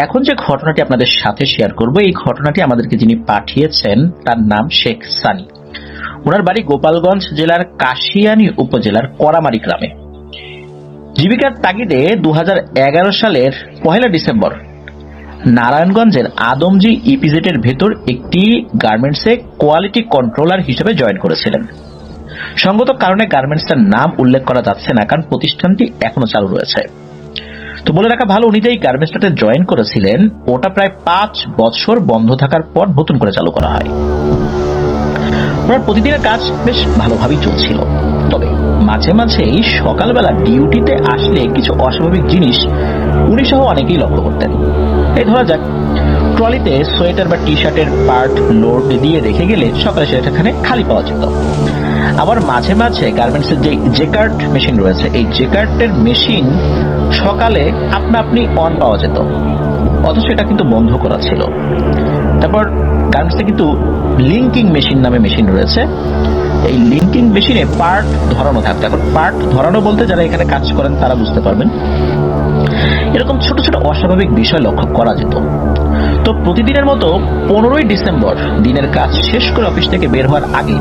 এখন যে ঘটনাটি আপনাদের সাথে শেয়ার করব, এই ঘটনাটি আমাদেরকে যিনি পাঠিয়েছেন তার নাম শেখ সানি। ওনার বাড়ি গোপালগঞ্জ জেলার কাশিয়ানী উপজেলার করামারি গ্রামে। জীবিকার তাগিদে 2011 সালের 1 ডিসেম্বর নারায়ণগঞ্জের আদমজি ইপিজেডের ভেতর একটি গার্মেন্টসে কোয়ালিটি কন্ট্রোলার হিসেবে জয়েন করেছিলেন। সঙ্গত কারণে গার্মেন্টসটার নাম উল্লেখ করা যাচ্ছে না, কারণ প্রতিষ্ঠানটি এখনো চালু রয়েছে। তো বলে রাখা ভালো, উনি যেই গার্মেন্টসটাতে জয়েন করেছিলেন ওটা প্রায় 5 বছর বন্ধ থাকার পর নতুন করে চালু করা হয়। ওনার প্রতিদিনের কাজ বেশ ভালোভাবেই চলছিল, তবে মাঝে মাঝেই সকালবেলা ডিউটিতে আসলে কিছু অস্বাভাবিক জিনিস উনি সহ অনেকেই লক্ষ্য করতেন। এই ধরা যাক, ট্রলিতে সোয়েটার বা টি শার্টের পার্ট লোড দিয়ে রেখে গেলে সকালে সেখানে খালি পাওয়া যেত। আবার মাঝে মাঝে গার্মেন্টসের যে জেকার্ট মেশিন রয়েছে, এই জেকার্টের মেশিন সকালে আপনা আপনি অন পাওয়া যেত, অথচ এটা কিন্তু বন্ধ করা ছিল। তারপর গার্মেন্টসে কিন্তু লিঙ্কিং মেশিন নামে মেশিন রয়েছে, এই লিঙ্কিং মেশিনে পার্ট ধরানো থাকতো। এখন পার্ট ধরানো বলতে যারা এখানে কাজ করেন তারা বুঝতে পারবেন। এরকম ছোট ছোট অস্বাভাবিক বিষয় লক্ষ্য করা যেত। তো প্রতিদিনের মতো 15 ডিসেম্বর দিনের কাজ শেষ করে অফিস থেকে বের হওয়ার আগে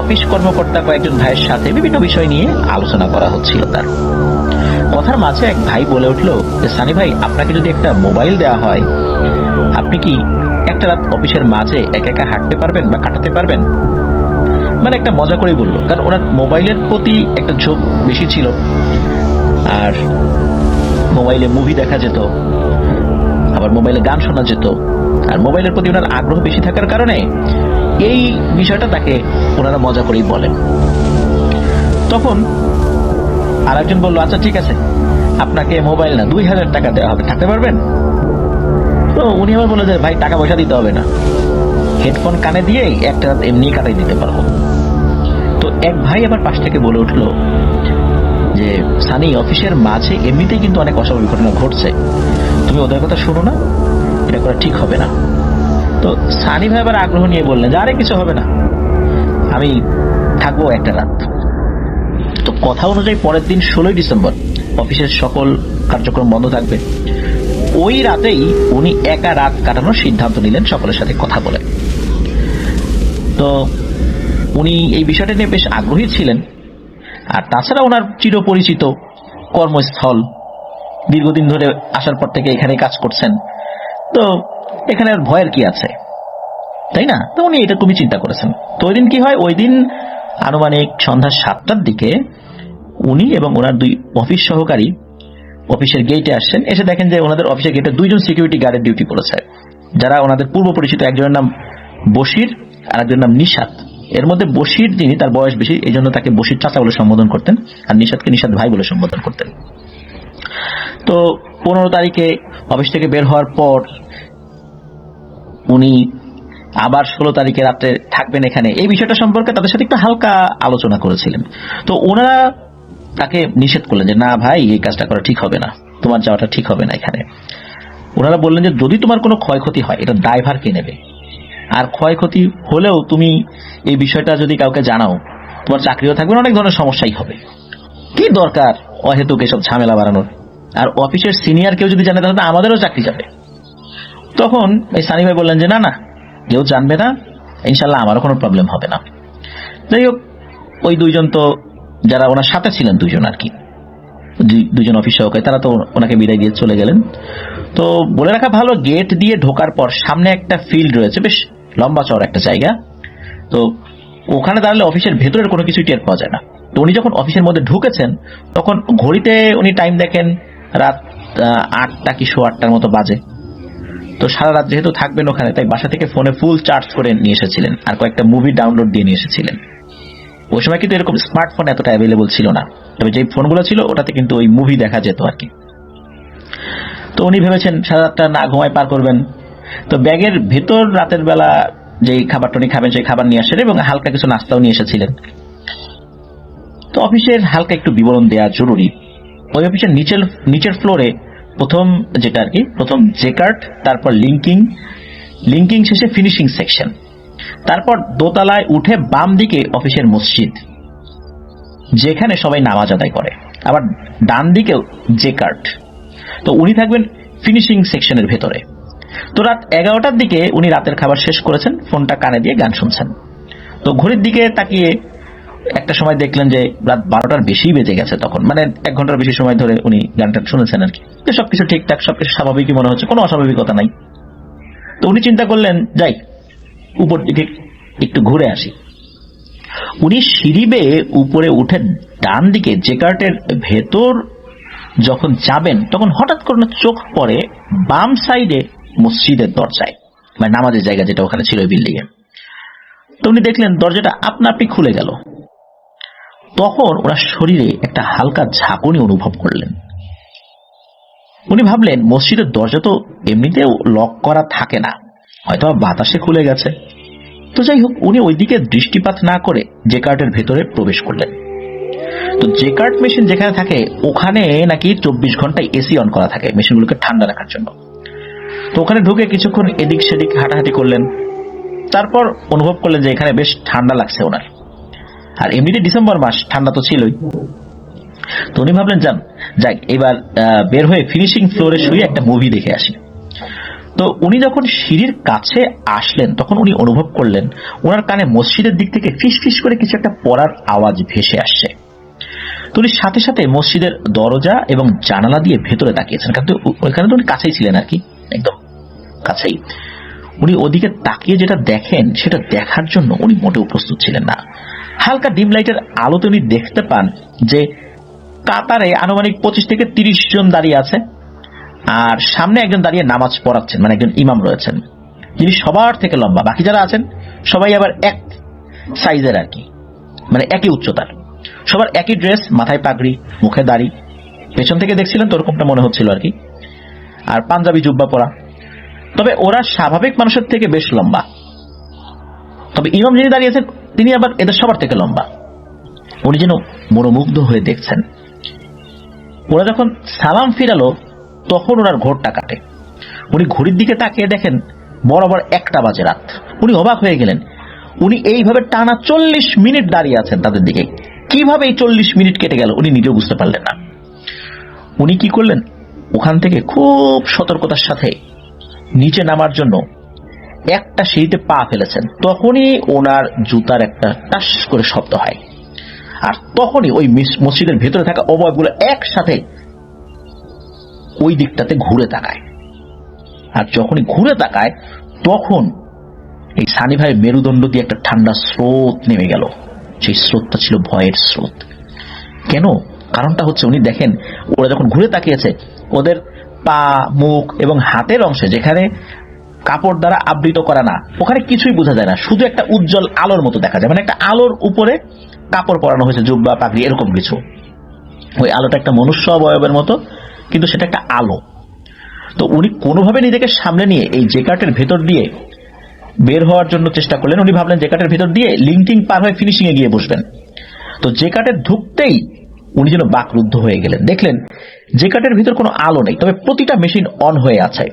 অফিস কর্মকর্তা কয়েকজন ভাইয়ের সাথে বিভিন্ন বিষয় নিয়ে আলোচনা করা হচ্ছিল। তার কথার মাঝে এক ভাই বলে উঠল যে, সানি ভাই, আপনাকে যদি একটা মোবাইল দেওয়া হয়, আপনি কি একটা রাত অফিসের মাঝে একা একা হাঁটতে পারবেন বা কাটাতে পারবেন? মানে একটা মজা করেই বললো, কারণ ওনার মোবাইলের প্রতি একটা ঝোঁক বেশি ছিল, আর মোবাইলে মুভি দেখা যেত, আবার মোবাইলে গান শোনা যেত, আর মোবাইলের প্রতি ওনার আগ্রহ বেশি থাকার কারণে এই বিষয়টা তাকে ওনারা মজা করেই বলেন। তখন আর একজন বললো, আচ্ছা ঠিক আছে, আপনাকে মোবাইল না 2000 টাকা দেওয়া হবে, থাকতে পারবেন? তো উনি আবার বললো যে, ভাই টাকা পয়সা দিতে হবে না, হেডফোন কানে দিয়ে একটা রাত এমনি কাটাই দিতে পারবো। তো এক ভাই আবার পাশ থেকে বলে উঠলো যে, সানি, অফিসের মাঝে এমনিতেই কিন্তু অনেক অস্বাভাবিক ঘটনা ঘটছে, তুমি ওদের কথা শোনো না, এটা করা ঠিক হবে না। তো সানি ভাই আবার আগ্রহ নিয়ে বললেন যে, আরে কিছু হবে না, আমি থাকবো একটা রাত। তো কথা অনুযায়ী পরের দিন 16 ডিসেম্বর অফিসের সকল কার্যক্রম বন্ধ থাকবে। ওই রাতেই উনি একা রাত কাটানোর সিদ্ধান্ত নিলেন সকলের সাথে কথা বলে। তো উনি এই বিষয়টা নিয়ে বেশ আগ্রহী ছিলেন, আর তাছাড়া ওনার চিরপরিচিত কর্মস্থল, দীর্ঘদিন ধরে আসার পর থেকে এখানে কাজ করছেন, তো এখানে আর ভয়ের কি আছে, তাই না? তো উনি এটা খুবই চিন্তা করেছেন। তো ওই দিন কি হয়, ওই দিন আনুমানিক সন্ধ্যা 7টার দিকে উনি এবং ওনার 2 অফিস সহকারী অফিসের গেটে আসছেন। এসে দেখেন যে ওনাদের অফিসের গেটে 2জন সিকিউরিটি গার্ডের ডিউটি করেছে, যারা ওনাদের পূর্ব পরিচিত। একজনের নাম বশির আর একজনের নাম নিশাত। এর মধ্যে বশির, যিনি, তার বয়স বেশি, এই জন্য তাকে বশির চাচা বলে সম্বোধন করতেন, আর নিশাতকে নিশাত ভাই বলে সম্বোধন করতেন। তো 15 তারিখে অফিস থেকে বের হওয়ার পর উনি আবার 16 তারিখে রাত্রে থাকবেন এখানে, এই বিষয়টা সম্পর্কে তাদের সাথে একটু হালকা আলোচনা করেছিলেন। তো ওনারা তাকে নিষেধ করলেন যে, না ভাই, এই কাজটা করা ঠিক হবে না, তোমার যাওয়াটা ঠিক হবে না এখানে। ওনারা বললেন যে, যদি তোমার কোনো ক্ষয়ক্ষতি হয় এটা দায়ভার কে নেবে, আর ক্ষয়ক্ষতি হলেও তুমি এই বিষয়টা যদি কাউকে জানাও, তোমার চাকরিও থাকবে না, অনেক ধরনের সমস্যাই হবে। কি দরকার অহেতুক এসব ঝামেলা বাড়ানোর? আর অফিসের সিনিয়র কেউ যদি জানে তাহলে আমাদেরও চাকরি যাবে। তখন এই সানি ভাই বললেন যে, না না, কেউ জানবে না, ইনশাল্লাহ আমারও কোনো প্রবলেম হবে না। যাই হোক, ওই 2জন, তো যারা ওনার সাথে ছিলেন 2জন আর কি, 2জন অফিস সহকারী, তারা তো ওনাকে বিদায় দিয়ে চলে গেলেন। তো বলে রাখা ভালো, গেট দিয়ে ঢোকার পর সামনে একটা ফিল্ড রয়েছে, বেশ লম্বা চওড়া একটা জায়গা। তো ওখানে দাঁড়ালে অফিসের ভেতরের কোনো কিছু টের পাওয়া যায় না। তো উনি যখন অফিসের মধ্যে ঢুকেছেন তখন ঘড়িতে উনি টাইম দেখেন রাত 8টা কি 8:15টার মতো বাজে। তো সারা রাত যেহেতু থাকবেন ওখানে, তাই বাসা থেকে ফোনে ফুল চার্জ করে নিয়ে এসেছিলেন, আর কয়েকটা মুভি ডাউনলোড দিয়ে নিয়ে এসেছিলেন। ওই সময় কিন্তু এরকম স্মার্টফোন এতটা অ্যাভেলেবল ছিল না, তবে যেই ফোনগুলো ছিল ওটাতে কিন্তু ওই মুভি দেখা যেত আর কি। তো উনি ভেবেছেন সারা রাতটা না ঘুমায় পার করবেন। তো ব্যাগের ভেতর রাতের বেলা যেই খাবারটা উনি খাবেন সেই খাবার নিয়ে আসেন, এবং হালকা কিছু নাস্তাও নিয়ে এসেছিলেন। তো অফিসের হালকা একটু বিবরণ দেওয়া জরুরি। ওই অফিসের নিচের ফ্লোরে প্রথম যেটা আর কি, প্রথম জেকার্ট, তারপর লিঙ্কিং শেষে ফিনিশিং সেকশন, তারপর দোতলায় উঠে বাম দিকে অফিসের মসজিদ, যেখানে সবাই নামাজ আদায় করে, আবার ডান দিকেও জেকার্ট। তো উনি থাকবেন ফিনিশিং সেকশনের ভেতরে। তো রাত 11টার দিকে উনি রাতের খাবার শেষ করেছেন, ফোনটা কানে দিয়ে গান শুনছেন। তো ঘড়ির দিকে তাকিয়ে একটা সময় দেখলেন যে রাত 12টার বেশি বেজে গেছে। তখন মানে 1 ঘন্টার বেশি সময় ধরে উনি গানটা শুনেছেন আর কি। তো সবকিছু ঠিকঠাক, সবকিছু স্বাভাবিকই মনে হচ্ছে, কোনো অস্বাভাবিকতা নাই। তো উনি চিন্তা করলেন যাই উপর দিকে একটু ঘুরে আসি। উনি সিঁড়ি বেয়ে উপরে উঠে ডান দিকে জেকার্টের ভেতর যখন যাবেন তখন হঠাৎ করে চোখ পড়ে বাম সাইডে মসজিদের দরজায়, মানে নামাজের জায়গা যেটা ওখানে ছিল ওই বিল্ডিং এ। তো উনি দেখলেন দরজাটা আপনা আপনি খুলে গেল। তখন ওনার শরীরে একটা হালকা ঝাঁকুনি অনুভব করলেন। উনি ভাবলেন মসজিদের দরজা তো এমনিতেও লক করা থাকে না, হয়তো বাতাসে খুলে গেছে। তো যাই হোক, উনি ওইদিকে দৃষ্টিপাত না করে জেকার্টের ভেতরে প্রবেশ করলেন। তো জেকার্ট মেশিন যেখানে থাকে ওখানে নাকি 24 ঘন্টায় এসি অন করা থাকে মেশিনগুলোকে ঠান্ডা রাখার জন্য। তো ওখানে ঢুকে কিছুক্ষণ এদিক সেদিক হাঁটাহাঁটি করলেন। তারপর অনুভব করলেন যে এখানে বেশ ঠান্ডা লাগছে ওনার। আর এমনিতে ডিসেম্বর মাস, ঠান্ডা তো ছিলই। তো উনি ভাবলেন যাক এবার বের হয়ে ফিনিশিং ফ্লোরে শুয়ে একটা মুভি দেখে আসি। তো উনি যখন সিঁড়ির কাছে আসলেন তখন উনি অনুভব করলেন ওনার কানে মসজিদের দিক থেকে ফিস ফিস করে কিছু একটা পড়ার আওয়াজ ভেসে আসছে। তো উনি সাথে সাথে মসজিদের দরজা এবং জানালা দিয়ে ভেতরে তাকিয়েছেন, কারণ ওইখানে তো উনি কাছেই ছিলেন আর কি, একদম কাছেই। উনি ওদিকে তাকিয়ে যেটা দেখেন সেটা দেখার জন্য উনি মোটেও প্রস্তুত ছিলেন না। হালকা ডিম লাইটের আলোতে উনি দেখতে পান যে কাতারে আনুমানিক 25 থেকে 30 জন দাঁড়িয়ে আছে, আর সামনে একজন দাঁড়িয়ে নামাজ পড়াচ্ছেন, মানে একজন ইমাম রয়েছেন যিনি সবার থেকে লম্বা। বাকি যারা আছেন সবাই আবার এক সাইজের আর কি, মানে একই উচ্চতার, সবার একই ড্রেস, মাথায় পাগড়ি, মুখে দাড়ি। পেছন থেকে দেখছিলেন তো ওরকমটা মনে হচ্ছিল আর কি, আর পাঞ্জাবি জুব্বা পরা। তবে ওরা স্বাভাবিক মানুষের থেকে বেশ লম্বা। তবে ইমাম যিনি দাঁড়িয়েছেন তিনি আবার এদের সবার থেকে লম্বা। উনি যেন মনোমুগ্ধ হয়ে দেখছেন। ওরা যখন সালাম ফিরালো তখন ওনার ঘোরটা কাটে। উনি ঘড়ির দিকে তাকিয়ে দেখেন বরাবর 1টা বাজে রাত। উনি অবাক হয়ে গেলেন। উনি এইভাবে টানা 40 মিনিট দাঁড়িয়ে আছেন তাদের দিকে। কিভাবে এই 40 মিনিট কেটে গেল উনি নিজেও বুঝতে পারলেন না। উনি কি করলেন, ওখান থেকে খুব সতর্কতার সাথে নিচে নামার জন্য একটা সিঁড়িতে পা ফেলেছেন। তখনই ওনার জুতার একটা টাস করে শব্দ হয়, আর তখনই ওই মসজিদের ভেতরে থাকা অবয়বগুলো একসাথে ওই দিকটাতে ঘুরে তাকায়। আর যখনই ঘুরে তাকায় তখন এই সানি ভাইয়ের মেরুদণ্ড দিয়ে একটা ঠান্ডা স্রোত নেমে গেল। সেই স্রোতটা ছিল ভয়ের স্রোত। কেন? কারণটা হচ্ছে উনি দেখেন ওরা যখন ঘুরে তাকিয়েছে ওদের পা, মুখ এবং হাতের অংশে যেখানে কাপড় দ্বারা আবৃত করা না, ওখানে কিছুই বোঝা যায় না, শুধু একটা উজ্জ্বল আলোর মতো দেখা যায়, মানে একটা আলোর উপরে কাপড় পরানো হয়েছে, জুব্বা, পাগড়ি, এরকম কিছু। ওই আলোটা একটা মনুষ্য অবয়বের মতো, কিন্তু সেটা একটা আলো। তো উনি কোনোভাবে নিজেকে সামনে নিয়ে এই জেকার্টের ভেতর দিয়ে বের হওয়ার জন্য চেষ্টা করলেন। উনি ভাবলেন জেকার্টের ভেতর দিয়ে লিঙ্কিং পার হয়ে ফিনিশিং এ গিয়ে বসবেন। তো জেকার্টের ঢুকতেই উনি যেন বাকরুদ্ধ হয়ে গেলেন। দেখলেন জেকার্টের ভিতর কোনো আলো নেই, তবে প্রতিটা মেশিন অন হয়ে আছে।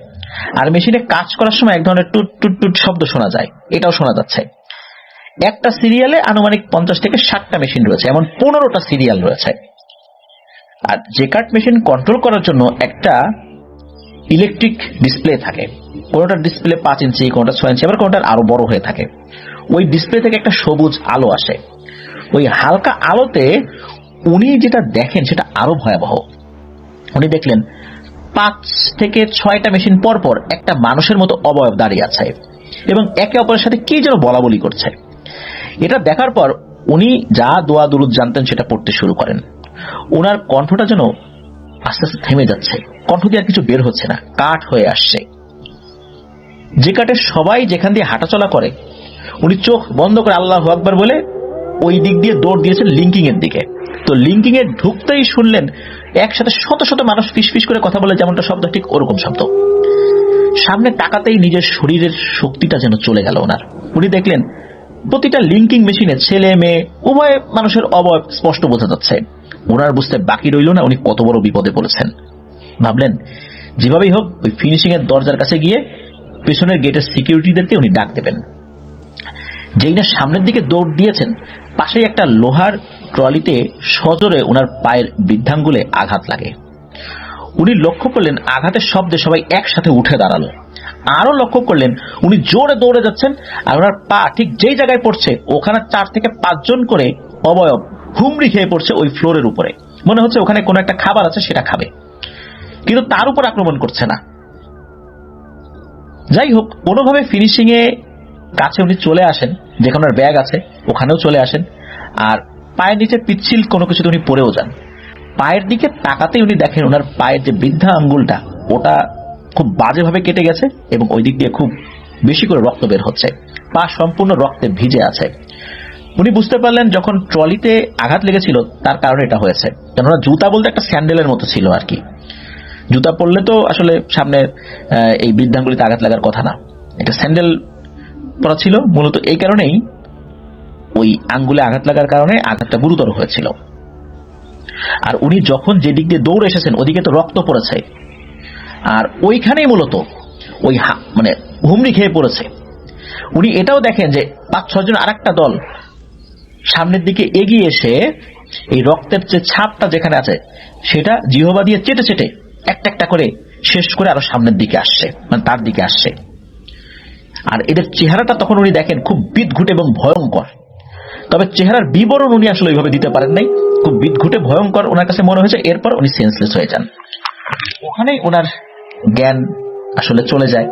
আর মেশিনে কাজ করার সময় এক ধরনের টুট টুট টুট শব্দ শোনা যায়, এটাও শোনা যাচ্ছে। একটা সিরিয়ালে আনুমানিক 50 থেকে 60টা মেশিন রয়েছে, এমন 15টা সিরিয়াল রয়েছে। আর জেকার্ট মেশিন কন্ট্রোল করার জন্য একটা ইলেকট্রিক ডিসপ্লে থাকে। কোনটার ডিসপ্লে 5 ইঞ্চি, কোনটা 6 ইঞ্চি, আবার কোনটার আরো বড় হয়ে থাকে। ওই ডিসপ্লে থেকে একটা সবুজ আলো আসে। ওই হালকা আলোতে উনি যেটা দেখেন সেটা আরো ভয়াবহ। উনি দেখলেন 5 থেকে 6টা মেশিন পর পর একটা মানুষের মতো অবয়ব দাঁড়িয়ে আছে এবং একে অপরের সাথে কি যেন বলা বলি করছে। এটা দেখার পর উনি যা দোয়া দুরুদ জানতেন সেটা পড়তে শুরু করেন। ওনার কণ্ঠটা যেন আস্তে আস্তে থেমে যাচ্ছে, কণ্ঠ দিয়ে আর কিছু বের হচ্ছে না, কাঠ হয়ে আসছে। জেকার্টের সবাই যেখান দিয়ে হাঁটাচলা করে উনি চোখ বন্ধ করে আল্লাহু আকবার বলে ওই দিক দিয়ে দৌড় দিয়েছেন লিঙ্কিং এর দিকে। তো লিঙ্কিং এ ঢুকতেই শুনলেন একসাথে শত শত মানুষ ফিসফিস করে কথা বলে, যেমনটা শব্দ ঠিক ওরকম শব্দ। সামনে তাকাতেই নিজের শরীরের শক্তিটা যেন চলে গেল ওনার। উনি দেখলেন প্রতিটা লিঙ্কিং মেশিনে ছেলে মেয়ে উভয় মানুষের অবয়ব স্পষ্ট বোঝা যাচ্ছে। ওনার বুঝতে বাকি রইল না উনি কত বড় বিপদে পড়েছেন। ভাবলেন যেভাবেই হোক ওই ফিনিশিং এর দরজার কাছে গিয়ে পেছনের গেটের সিকিউরিটিদেরকে উনি ডাক দেবেন। যেই না সামনের দিকে দৌড় দিয়েছেন, পাশেই একটা লোহার ট্রলিতে সজোরে ওনার পায়ের বৃদ্ধাঙ্গুলে আঘাত লাগে। উনি লক্ষ্য করলেন আঘাতের শব্দে সবাই একসাথে উঠে দাঁড়ালো। আরো লক্ষ্য করলেন উনি জোরে দৌড়ে যাচ্ছেন, আর ওনার পা ঠিক যেই জায়গায় পড়ছে ওখানে 4 থেকে 5 জন করে অবয়ব হুমড়ি খেয়ে পড়ছে ওই ফ্লোরের উপরে। মনে হচ্ছে ওখানে কোনো একটা খাবার আছে, সেটা খাবে, কিন্তু তার উপর আক্রমণ করছে না। যাই হোক, কোনোভাবে ফিনিশিং এ কাছে উনি চলে আসেন, যেখানে ওনার ব্যাগ আছে ওখানেও চলে আসেন, আর পায়ের নিচে পিচ্ছিল কোনো কিছুতে উনি পড়েও যান। পায়ের দিকে তাকাতেই উনি দেখেন ওনার পায়ের যে বৃদ্ধা আঙ্গুলটা ওটা খুব বাজেভাবে কেটে গেছে এবং ওই দিক দিয়ে খুব বেশি করে রক্ত বের হচ্ছে, পা সম্পূর্ণ রক্তে ভিজে আছে। উনি বুঝতে পারলেন যখন ট্রলিতে আঘাত লেগেছিল তার কারণে এটা হয়েছে, কেননা জুতা বলতে একটা স্যান্ডেলের মতো ছিল আর কি। জুতা পরলে তো আসলে সামনে এই বৃদ্ধাঙ্গুলিতে আঘাত লাগার কথা না, এটা স্যান্ডেল পরা ছিল মূলত, এই কারণেই ওই আঙ্গুলে আঘাত লাগার কারণে আঘাতটা গুরুতর হয়েছিল। আর উনি যখন যে দিক দিয়ে দৌড়ে এসেছেন ওদিকে তো রক্ত পড়েছে, আর ওইখানেই মূলত ওই মানে হুমড়ি খেয়ে পড়েছে। উনি এটাও দেখেন যে 5-6 জন আরেকটা দল সামনের দিকে এগিয়ে এসে এই রক্তের যে ছাপটা যেখানে আছে সেটা জিহবা দিয়ে চেটে চেটে একটা একটা করে শেষ করে আরো সামনের দিকে আসছে, মানে তার দিকে আসছে। আর এদের চেহারাটা তখন উনি দেখেন খুব বিদঘুটে এবং ভয়ঙ্কর, তবে চেহারার বিবরণ উনি আসলে ওইভাবে দিতে পারেন নাই, খুব বিদঘুটে ভয়ঙ্কর ওনার কাছে মনে হয়েছে। এরপর উনি সেন্সলেস হয়ে যান, ওখানেই ওনার জ্ঞান আসলে চলে যায়।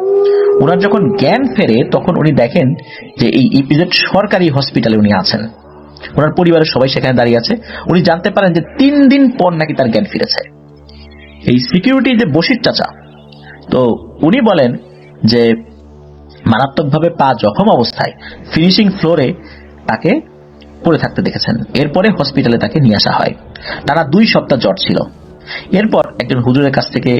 ওনার যখন জ্ঞান ফেরে তখন উনি দেখেন যে এই ইপিজেড সরকারি হসপিটালে উনি আছেন, ওনার পরিবারের সবাই সেখানে দাঁড়িয়ে আছে। উনি জানতে পারেন যে 3 দিন পর নাকি তার জ্ঞান ফিরেছে। এই সিকিউরিটি যে বশির চাচা, তো উনি বলেন যে মারাত্মকভাবে পা জখম অবস্থায় ফিনিশিং ফ্লোরে তাকে পড়ে থাকতে দেখেছেন। এরপরে হসপিটালে তাকে নিয়ে আসা হয়। তারা 2 সপ্তাহ জ্বর ছিল। এরপর একজন হুজুরের কাছ থেকে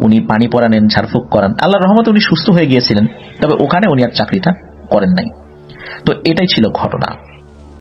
উনি পানি পরা নেন, ঝাড়ফুঁক করান। আল্লাহর রহমতে উনি সুস্থ হয়ে গিয়েছিলেন, তবে ওখানে উনি আর চাকরিটা করেন নাই। তো এটাই ছিল ঘটনা।